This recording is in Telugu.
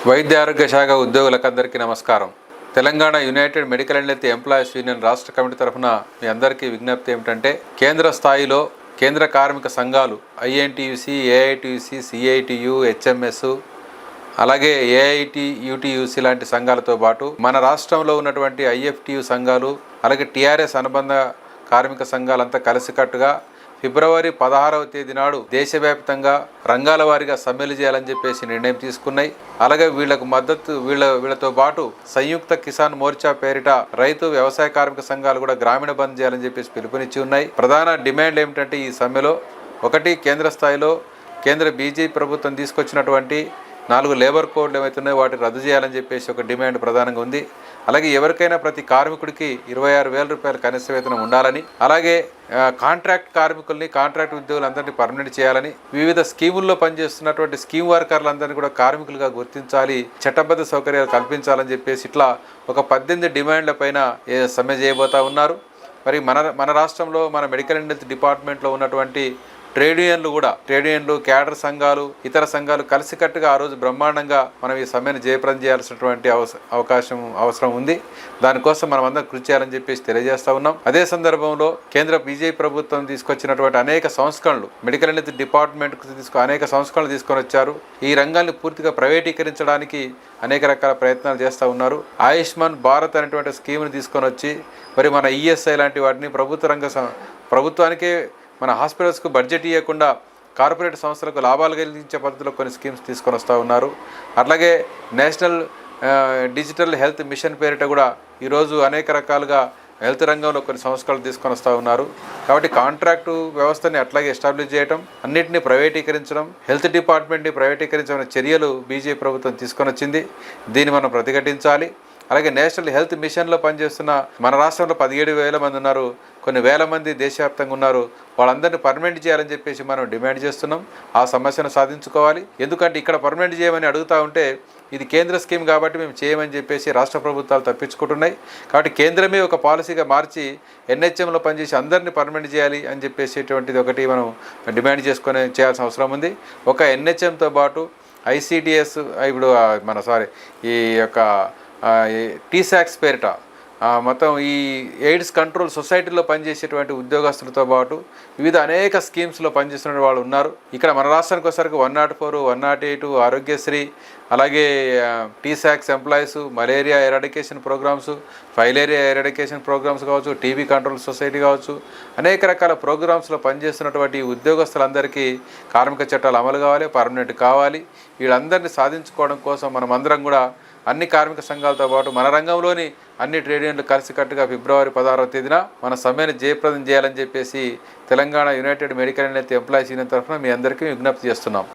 వైద్య ఆరోగ్య శాఖ ఉద్యోగులకందరికీ నమస్కారం. Telangana United medical and health employees union రాష్ట్ర కమిటీ తరఫున మీ అందరికీ విజ్ఞప్తి ఏమిటంటే, కేంద్ర స్థాయిలో కేంద్ర కార్మిక సంఘాలు ఐఎన్టీయూసీ, ఏఐటీయూసీ, సిఐటియు, హెచ్ఎంఎస్, అలాగే ఏఐటియుటియుసి లాంటి సంఘాలతో పాటు మన రాష్ట్రంలో ఉన్నటువంటి ఐఎఫ్టియు సంఘాలు, అలాగే టీఆర్ఎస్ అనుబంధ కార్మిక సంఘాలంతా కలిసికట్టుగా ఫిబ్రవరి 16వ తేదీ నాడు దేశవ్యాప్తంగా రంగాల వారీగా సమ్మెలు చేయాలని చెప్పేసి నిర్ణయం తీసుకున్నాయి. అలాగే వీళ్లకు మద్దతు వీళ్ళతో పాటు సంయుక్త కిసాన్ మోర్చా పేరిట రైతు వ్యవసాయ కార్మిక సంఘాలు కూడా గ్రామీణ బంద్ చేయాలని చెప్పేసి పిలుపునిచ్చి ఉన్నాయి. ప్రధాన డిమాండ్ ఏమిటంటే, ఈ సమ్మెలో ఒకటి, కేంద్ర స్థాయిలో కేంద్ర బీజేపీ ప్రభుత్వం తీసుకొచ్చినటువంటి 4 లేబర్ కోడ్లు ఏవైతున్నాయో వాటిని రద్దు చేయాలని చెప్పేసి ఒక డిమాండ్ ప్రధానంగా ఉంది. అలాగే ఎవరికైనా ప్రతి కార్మికుడికి 26,000 రూపాయల కనీస వేతనం ఉండాలని, అలాగే కాంట్రాక్ట్ కార్మికుల్ని, కాంట్రాక్ట్ ఉద్యోగులందరినీ పర్మనెంట్ చేయాలని, వివిధ స్కీముల్లో పనిచేస్తున్నటువంటి స్కీమ్ వర్కర్లందరినీ కూడా కార్మికులుగా గుర్తించాలి, చట్టబద్ధ సౌకర్యాలు కల్పించాలని చెప్పేసి ఇట్లా ఒక 18 డిమాండ్ల పైన సమ్మె చేయబోతా ఉన్నారు. మరి మన రాష్ట్రంలో మన మెడికల్ అండ్ హెల్త్ డిపార్ట్మెంట్లో ఉన్నటువంటి ట్రేడ్ యూనియన్లు, క్యాడర్ సంఘాలు, ఇతర సంఘాలు కలిసికట్టుగా ఆ రోజు బ్రహ్మాండంగా మనం ఈ సమ్మెను జయప్రదం చేయాల్సినటువంటి అవసరం ఉంది. దానికోసం మనం అందరం కృషి చేయాలని చెప్పేసి తెలియజేస్తా ఉన్నాం. అదే సందర్భంలో కేంద్ర బీజేపీ ప్రభుత్వం తీసుకొచ్చినటువంటి అనేక సంస్కరణలు, మెడికల్ అండ్ హెల్త్ డిపార్ట్మెంట్కు అనేక సంస్కరణలు తీసుకొని వచ్చారు. ఈ రంగాన్ని పూర్తిగా ప్రైవేటీకరించడానికి అనేక రకాల ప్రయత్నాలు చేస్తూ ఉన్నారు. ఆయుష్మాన్ భారత్ అనేటువంటి స్కీమ్ని తీసుకొని వచ్చి మరి మన ఈఎస్ఐ లాంటి వాటిని ప్రభుత్వానికే మన హాస్పిటల్స్కు బడ్జెట్ ఇవ్వకుండా కార్పొరేట్ సంస్థలకు లాభాలు కలిగించే పద్ధతిలో కొన్ని స్కీమ్స్ తీసుకొని వస్తూ ఉన్నారు. అట్లాగే నేషనల్ డిజిటల్ హెల్త్ మిషన్ పేరిట కూడా ఈరోజు అనేక రకాలుగా హెల్త్ రంగంలో కొన్ని సంస్కరణలు తీసుకొని వస్తూ ఉన్నారు. కాబట్టి కాంట్రాక్టు వ్యవస్థని అట్లాగే ఎస్టాబ్లిష్ చేయడం, అన్నింటినీ ప్రైవేటీకరించడం, హెల్త్ డిపార్ట్మెంట్ని ప్రైవేటీకరించడం చర్యలు బీజేపీ ప్రభుత్వం తీసుకొని వచ్చింది. దీన్ని మనం ప్రతిఘటించాలి. అలాగే నేషనల్ హెల్త్ మిషన్లో పనిచేస్తున్న మన రాష్ట్రంలో 17,000 మంది ఉన్నారు, కొన్ని వేల మంది దేశవ్యాప్తంగా ఉన్నారు. వాళ్ళందరినీ పర్మనెంట్ చేయాలని చెప్పేసి మనం డిమాండ్ చేస్తున్నాం. ఆ సమస్యను సాధించుకోవాలి. ఎందుకంటే ఇక్కడ పర్మనెంట్ చేయమని అడుగుతూ ఉంటే ఇది కేంద్ర స్కీమ్ కాబట్టి మేము చేయమని చెప్పేసి రాష్ట్ర ప్రభుత్వాలు తప్పించుకుంటున్నాయి. కాబట్టి కేంద్రమే ఒక పాలసీగా మార్చి ఎన్హెచ్ఎంలో పనిచేసి అందరినీ పర్మనెంట్ చేయాలి అని చెప్పేసేటువంటిది ఒకటి మనం డిమాండ్ చేయాల్సిన అవసరం ఉంది. ఒక ఎన్హెచ్ఎంతో పాటు ఐసిడిఎస్, ఇప్పుడు ఈ యొక్క టీసాక్స్ పేరిట మొత్తం ఈ ఎయిడ్స్ కంట్రోల్ సొసైటీలో పనిచేసేటువంటి ఉద్యోగస్తులతో పాటు వివిధ అనేక స్కీమ్స్లో పనిచేస్తున్న వాళ్ళు ఉన్నారు. ఇక్కడ మన రాష్ట్రానికి వచ్చేసరికి 104, 108 ఆరోగ్యశ్రీ, అలాగే TSACS employees, malaria eradication programmes, filaria eradication programmes కావచ్చు, టీబీ కంట్రోల్ సొసైటీ కావచ్చు, అనేక రకాల ప్రోగ్రామ్స్లో పనిచేస్తున్నటువంటి ఉద్యోగస్తులందరికీ కార్మిక చట్టాలు అమలు కావాలి, పర్మనెంట్ కావాలి. వీళ్ళందరినీ సాధించుకోవడం కోసం మనం అందరం కూడా అన్ని కార్మిక సంఘాలతో పాటు మన రంగంలోని అన్ని ట్రేడ్ యూనియన్లు కలిసికట్టుగా ఫిబ్రవరి 16వ తేదీన మన సమ్మెను జయప్రదం చేయాలని చెప్పేసి Telangana United medical and health employees union తరఫున మీ అందరికీ విజ్ఞప్తి చేస్తున్నాం.